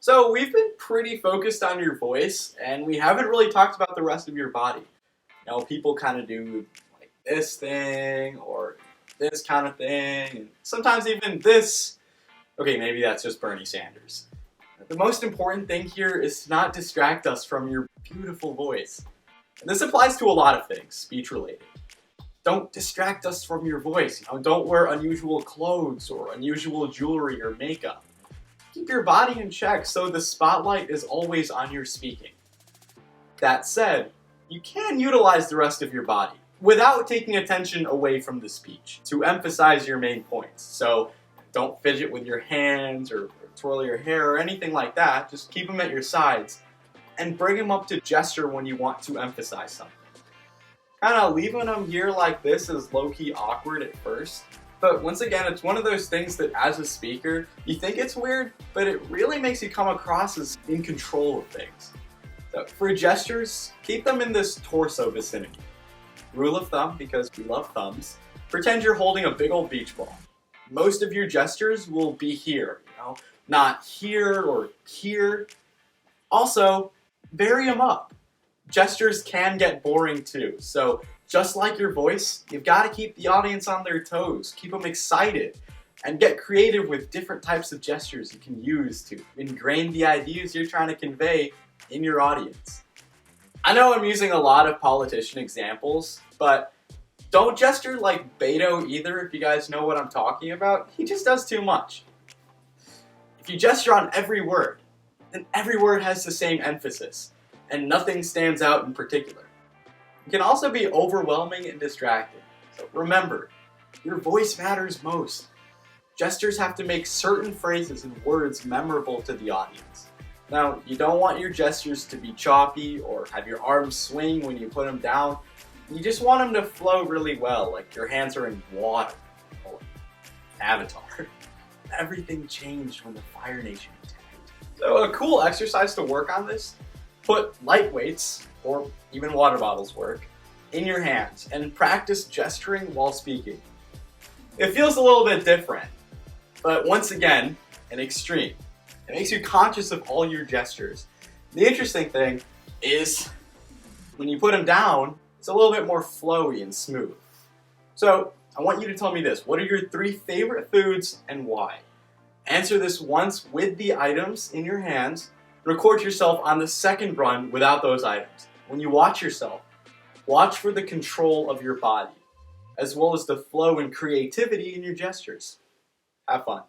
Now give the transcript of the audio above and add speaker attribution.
Speaker 1: So we've been pretty focused on your voice, and we haven't really talked about the rest of your body. People kind of do like this thing or this kind of thing, and sometimes even this. Okay, maybe that's just Bernie Sanders. The most important thing here is to not distract us from your beautiful voice. And this applies to a lot of things, speech related. Don't distract us from your voice. Don't wear unusual clothes or unusual jewelry or makeup. Keep your body in check so the spotlight is always on your speaking. That said, you can utilize the rest of your body without taking attention away from the speech to emphasize your main points. So don't fidget with your hands or twirl your hair or anything like that. Just keep them at your sides and bring them up to gesture when you want to emphasize something. Kind of leaving them here like this is low-key awkward at first. But once again, it's one of those things that as a speaker, you think it's weird, but it really makes you come across as in control of things. So for gestures, keep them in this torso vicinity. Rule of thumb, because we love thumbs, pretend you're holding a big old beach ball. Most of your gestures will be here, not here or here. Also, vary them up. Gestures can get boring too, so just like your voice, you've got to keep the audience on their toes, keep them excited, and get creative with different types of gestures you can use to ingrain the ideas you're trying to convey in your audience. I know I'm using a lot of politician examples, but don't gesture like Beto either, if you guys know what I'm talking about. He just does too much. If you gesture on every word, then every word has the same emphasis, and nothing stands out in particular. It can also be overwhelming and distracting. So remember, your voice matters most. Gestures have to make certain phrases and words memorable to the audience. Now, you don't want your gestures to be choppy or have your arms swing when you put them down. You just want them to flow really well, like your hands are in water or Avatar. Everything changed when the Fire Nation attacked. So a cool exercise to work on this, put light weights, or even water bottles work, in your hands and practice gesturing while speaking. It feels a little bit different, but once again, an extreme. It makes you conscious of all your gestures. The interesting thing is, when you put them down, it's a little bit more flowy and smooth. So, I want you to tell me this. What are your 3 favorite foods and why? Answer this once with the items in your hands. Record yourself on the second run without those items. When you watch yourself, watch for the control of your body, as well as the flow and creativity in your gestures. Have fun.